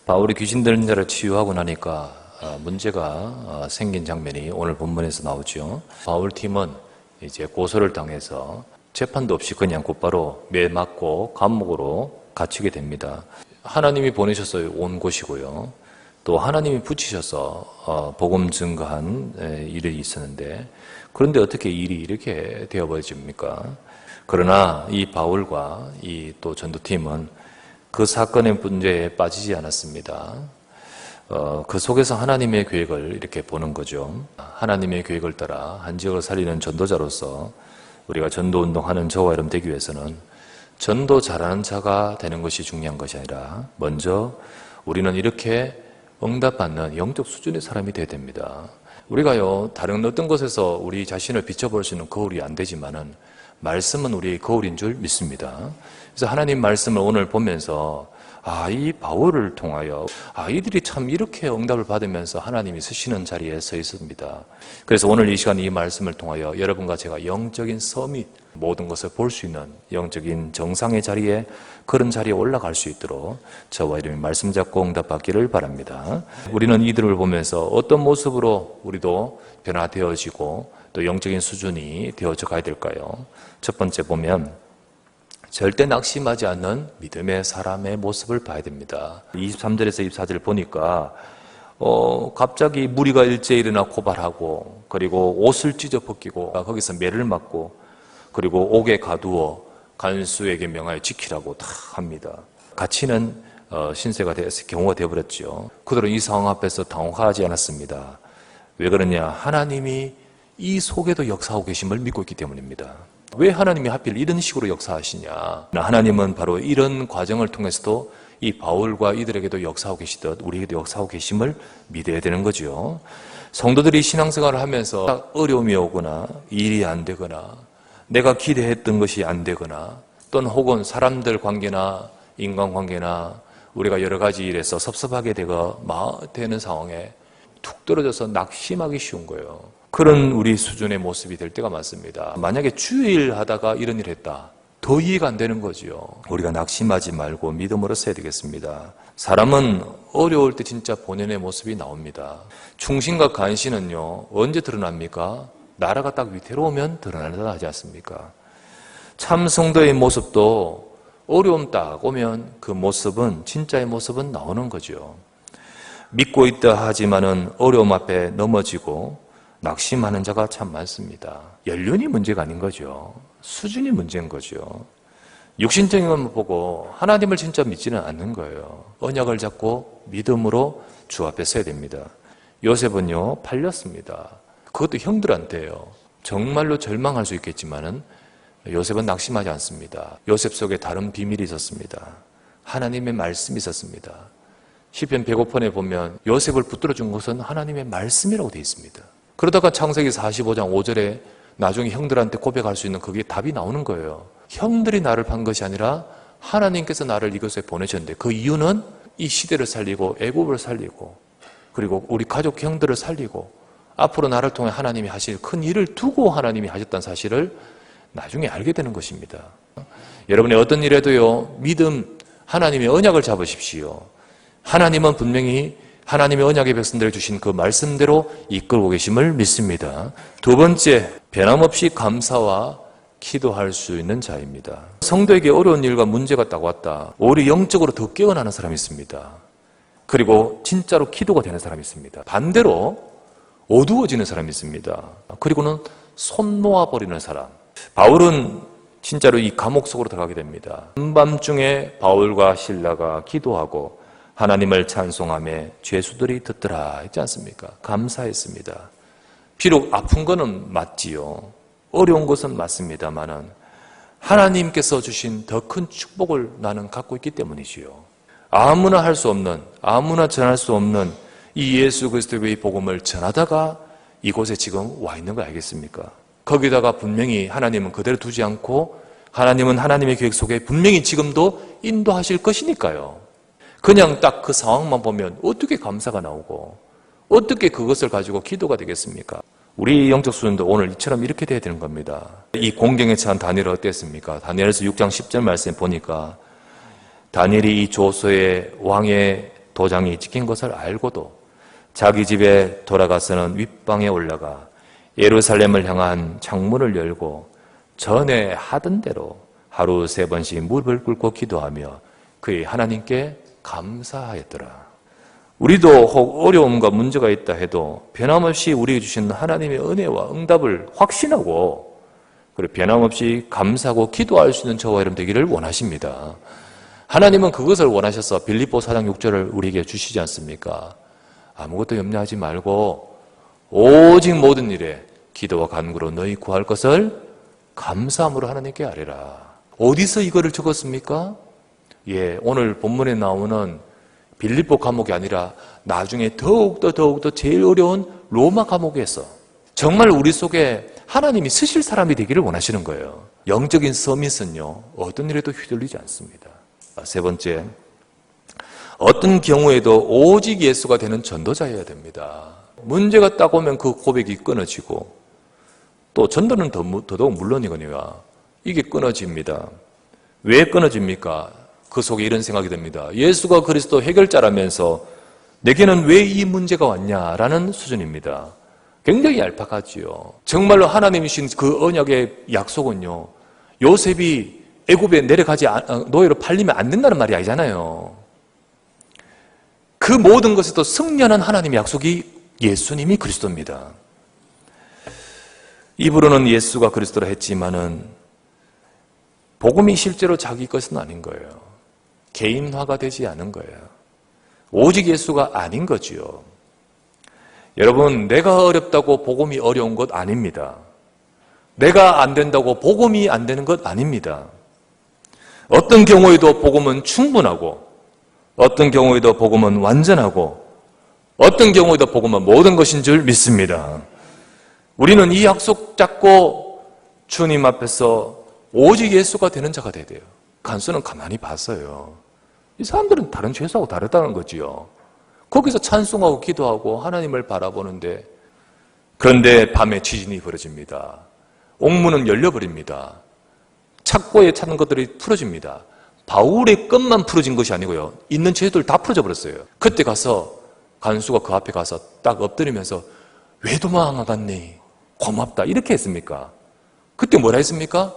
바울이 귀신 들린 자를 치유하고 나니까 문제가 생긴 장면이 오늘 본문에서 나오죠. 바울 팀은 이제 고소를 당해서 재판도 없이 그냥 곧바로 매 맞고 감옥으로 갇히게 됩니다. 하나님이 보내셔서 온 곳이고요. 또 하나님이 붙이셔서 복음 증거한 일이 있었는데, 그런데 어떻게 일이 이렇게 되어버립니까? 그러나 이 바울과 이 또 전도팀은 그 사건의 문제에 빠지지 않았습니다. 그 속에서 하나님의 계획을 이렇게 보는 거죠. 하나님의 계획을 따라 한 지역을 살리는 전도자로서 우리가 전도 운동하는 저와 여러분 되기 위해서는 전도 잘하는 자가 되는 것이 중요한 것이 아니라 먼저 우리는 이렇게 응답받는 영적 수준의 사람이 되어야 됩니다. 우리가요, 다른 어떤 것에서 우리 자신을 비춰볼 수 있는 거울이 안 되지만은 말씀은 우리의 거울인 줄 믿습니다. 그래서 하나님 말씀을 오늘 보면서 이 바울을 통하여 이들이 참 이렇게 응답을 받으면서 하나님이 쓰시는 자리에 서 있습니다. 그래서 오늘 이 시간 이 말씀을 통하여 여러분과 제가 영적인 서밋, 모든 것을 볼 수 있는 영적인 정상의 자리에, 그런 자리에 올라갈 수 있도록 저와 여러분이 말씀 잡고 응답받기를 바랍니다. 우리는 이들을 보면서 어떤 모습으로 우리도 변화되어지고 또 영적인 수준이 되어져 가야 될까요? 첫 번째 보면 절대 낙심하지 않는 믿음의 사람의 모습을 봐야 됩니다. 23절에서 24절 보니까 갑자기 무리가 일제히 일어나 고발하고, 그리고 옷을 찢어 벗기고 거기서 매를 맞고, 그리고 옥에 가두어 간수에게 명하여 지키라고 다 합니다. 갇히는 신세가 경우가 되어버렸죠. 그들은 이 상황 앞에서 당황하지 않았습니다. 왜 그러냐? 하나님이 이 속에도 역사하고 계심을 믿고 있기 때문입니다. 왜 하나님이 하필 이런 식으로 역사하시냐? 하나님은 바로 이런 과정을 통해서도 이 바울과 이들에게도 역사하고 계시듯 우리에게도 역사하고 계심을 믿어야 되는 거죠. 성도들이 신앙생활을 하면서 어려움이 오거나 일이 안 되거나 내가 기대했던 것이 안 되거나 또는 혹은 사람들 관계나 인간관계나 우리가 여러 가지 일에서 섭섭하게 되는 상황에 툭 떨어져서 낙심하기 쉬운 거예요. 그런 우리 수준의 모습이 될 때가 많습니다. 만약에 주일 하다가 이런 일 했다, 더 이해가 안 되는 거죠. 우리가 낙심하지 말고 믿음으로 써야 되겠습니다. 사람은 어려울 때 진짜 본연의 모습이 나옵니다. 충신과 간신은요, 언제 드러납니까? 나라가 딱 위태로우면 드러나다 하지 않습니까? 참 성도의 모습도 어려움 딱 오면 그 모습은, 진짜의 모습은 나오는 거죠. 믿고 있다 하지만은 어려움 앞에 넘어지고 낙심하는 자가 참 많습니다. 연륜이 문제가 아닌 거죠. 수준이 문제인 거죠. 육신적인 것만 보고 하나님을 진짜 믿지는 않는 거예요. 언약을 잡고 믿음으로 주 앞에 서야 됩니다. 요셉은요, 팔렸습니다. 그것도 형들한테요. 정말로 절망할 수 있겠지만은 요셉은 낙심하지 않습니다. 요셉 속에 다른 비밀이 있었습니다. 하나님의 말씀이 있었습니다. 시편 105편에 보면 요셉을 붙들어준 것은 하나님의 말씀이라고 되어 있습니다. 그러다가 창세기 45장 5절에 나중에 형들한테 고백할 수 있는 그게 답이 나오는 거예요. 형들이 나를 판 것이 아니라 하나님께서 나를 이곳에 보내셨는데, 그 이유는 이 시대를 살리고 애굽을 살리고 그리고 우리 가족 형들을 살리고 앞으로 나를 통해 하나님이 하실 큰 일을 두고 하나님이 하셨다는 사실을 나중에 알게 되는 것입니다. 여러분의 어떤 일에도요, 믿음, 하나님의 언약을 잡으십시오. 하나님은 분명히 하나님의 언약의 백성들을 주신 그 말씀대로 이끌고 계심을 믿습니다. 두 번째, 변함없이 감사와 기도할 수 있는 자입니다. 성도에게 어려운 일과 문제가 딱 왔다, 오히려 영적으로 더 깨어나는 사람이 있습니다. 그리고 진짜로 기도가 되는 사람이 있습니다. 반대로 어두워지는 사람이 있습니다. 그리고는 손 놓아버리는 사람. 바울은 진짜로 이 감옥 속으로 들어가게 됩니다. 한밤중에 바울과 실라가 기도하고 하나님을 찬송하며 죄수들이 듣더라 했지 않습니까? 감사했습니다. 비록 아픈 거는 맞지요. 어려운 것은 맞습니다만은 하나님께서 주신 더 큰 축복을 나는 갖고 있기 때문이지요. 아무나 할 수 없는, 아무나 전할 수 없는 이 예수 그리스도의 복음을 전하다가 이곳에 지금 와 있는 거 알겠습니까? 거기다가 분명히 하나님은 그대로 두지 않고 하나님은 하나님의 계획 속에 분명히 지금도 인도하실 것이니까요. 그냥 딱 그 상황만 보면 어떻게 감사가 나오고 어떻게 그것을 가지고 기도가 되겠습니까? 우리 영적 수준도 오늘 이처럼 이렇게 돼야 되는 겁니다. 이 공경에 처한 다니엘은 어땠습니까? 다니엘서 6장 10절 말씀 보니까 다니엘이 이 조서에 왕의 도장이 찍힌 것을 알고도 자기 집에 돌아가서는 윗방에 올라가 예루살렘을 향한 창문을 열고 전에 하던 대로 하루 3번씩 무릎을 꿇고 기도하며 그의 하나님께 감사하였더라. 우리도 혹 어려움과 문제가 있다 해도 변함없이 우리에게 주신 하나님의 은혜와 응답을 확신하고 그리고 변함없이 감사하고 기도할 수 있는 저와 여러분 되기를 원하십니다. 하나님은 그것을 원하셔서 빌립보 4장 6절을 우리에게 주시지 않습니까? 아무것도 염려하지 말고 오직 모든 일에 기도와 간구로 너희 구할 것을 감사함으로 하나님께 아뢰라. 어디서 이거를 적었습니까? 오늘 본문에 나오는 빌립보 감옥이 아니라 나중에 더욱더 제일 어려운 로마 감옥에서 정말 우리 속에 하나님이 쓰실 사람이 되기를 원하시는 거예요. 영적인 서밋은요, 어떤 일에도 휘둘리지 않습니다. 3번째, 어떤 경우에도 오직 예수가 되는 전도자여야 됩니다. 문제가 딱 오면 그 고백이 끊어지고 또 전도는 더더욱 물론이거니와 이게 끊어집니다. 왜 끊어집니까? 그 속에 이런 생각이 듭니다. 예수가 그리스도 해결자라면서 내게는 왜 이 문제가 왔냐라는 수준입니다. 굉장히 얄팍하지요. 정말로 하나님이 주신 그 언약의 약속은요, 요셉이 애굽에 내려가지 노예로 팔리면 안 된다는 말이 아니잖아요. 그 모든 것에도 승리하는 하나님의 약속이 예수님이 그리스도입니다. 입으로는 예수가 그리스도라 했지만은 복음이 실제로 자기 것은 아닌 거예요. 개인화가 되지 않은 거예요. 오직 예수가 아닌 거지요. 여러분, 내가 어렵다고 복음이 어려운 것 아닙니다. 내가 안 된다고 복음이 안 되는 것 아닙니다. 어떤 경우에도 복음은 충분하고 어떤 경우에도 복음은 완전하고 어떤 경우에도 복음은 모든 것인 줄 믿습니다. 우리는 이 약속 잡고 주님 앞에서 오직 예수가 되는 자가 돼야 돼요. 간수는 가만히 봤어요. 이 사람들은 다른 죄수하고 다르다는 거지요. 거기서 찬송하고 기도하고 하나님을 바라보는데 그런데 밤에 지진이 벌어집니다. 옥문은 열려버립니다. 착고에 찾는 것들이 풀어집니다. 바울의 것만 풀어진 것이 아니고요. 있는 죄들 다 풀어져 버렸어요. 그때 가서 간수가 그 앞에 가서 딱 엎드리면서 왜 도망갔니? 고맙다. 이렇게 했습니까? 그때 뭐라 했습니까?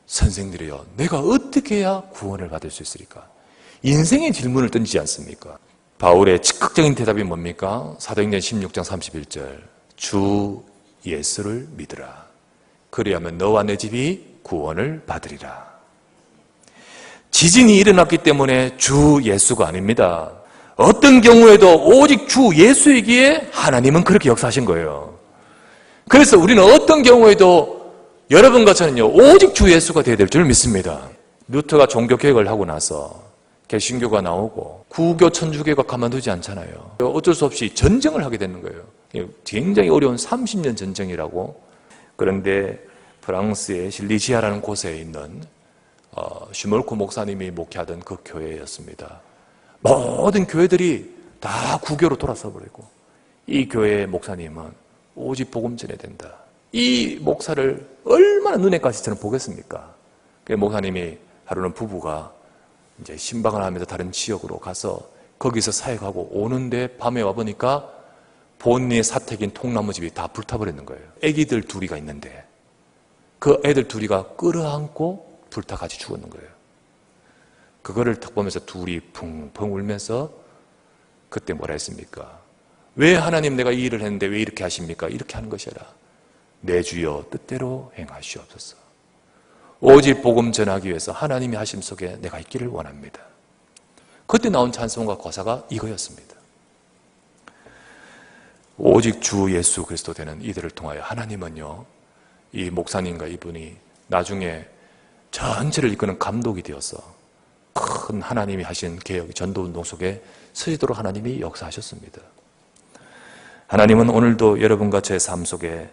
선생들이여, 내가 어떻게 해야 구원을 받을 수 있으리까? 인생의 질문을 던지지 않습니까? 바울의 즉각적인 대답이 뭡니까? 사도행전 16장 31절. 주 예수를 믿으라. 그리하면 너와 내 집이 구원을 받으리라. 지진이 일어났기 때문에 주 예수가 아닙니다. 어떤 경우에도 오직 주 예수이기에 하나님은 그렇게 역사하신 거예요. 그래서 우리는 어떤 경우에도 여러분과 저는요, 오직 주 예수가 되어야 될 줄 믿습니다. 루터가 종교개혁을 하고 나서 개신교가 나오고 구교 천주교가 가만두지 않잖아요. 어쩔 수 없이 전쟁을 하게 되는 거예요. 굉장히 어려운 30년 전쟁이라고. 그런데 프랑스의 실리지아라는 곳에 있는 슈몰크 목사님이 목회하던 그 교회였습니다. 모든 교회들이 다 구교로 돌아서 버리고 이 교회의 목사님은 오직 복음 전해야 된다. 이 목사를 얼마나 눈에까지 저는 보겠습니까? 그 목사님이 하루는 부부가 이제 신방을 하면서 다른 지역으로 가서 거기서 사역하고 오는데 밤에 와보니까 본인의 사택인 통나무집이 다 불타버리는 거예요. 애기들 둘이가 있는데 그 애들 둘이가 끌어안고 불타 같이 죽었는 거예요. 그거를 딱 보면서 둘이 붕붕 울면서 그때 뭐라 했습니까? 왜 하나님 내가 이 일을 했는데 왜 이렇게 하십니까? 이렇게 하는 것이라. 내 주여 뜻대로 행하시옵소서. 오직 복음 전하기 위해서 하나님의 하심 속에 내가 있기를 원합니다. 그때 나온 찬송과 거사가 이거였습니다. 오직 주 예수 그리스도 되는 이들을 통하여 하나님은요, 이 목사님과 이분이 나중에 전체를 이끄는 감독이 되어서 큰 하나님이 하신 개혁, 전도운동 속에 서지도록 하나님이 역사하셨습니다. 하나님은 오늘도 여러분과 제 삶 속에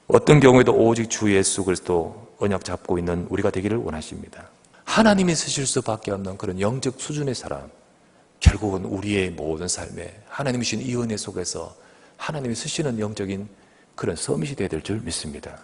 어떤 경우에도 오직 주 예수 그리스도 언약 잡고 있는 우리가 되기를 원하십니다. 하나님이 쓰실 수밖에 없는 그런 영적 수준의 사람, 결국은 우리의 모든 삶에 하나님이 주신 이 은혜 속에서 하나님이 쓰시는 영적인 그런 서밋이 되어야 될 줄 믿습니다.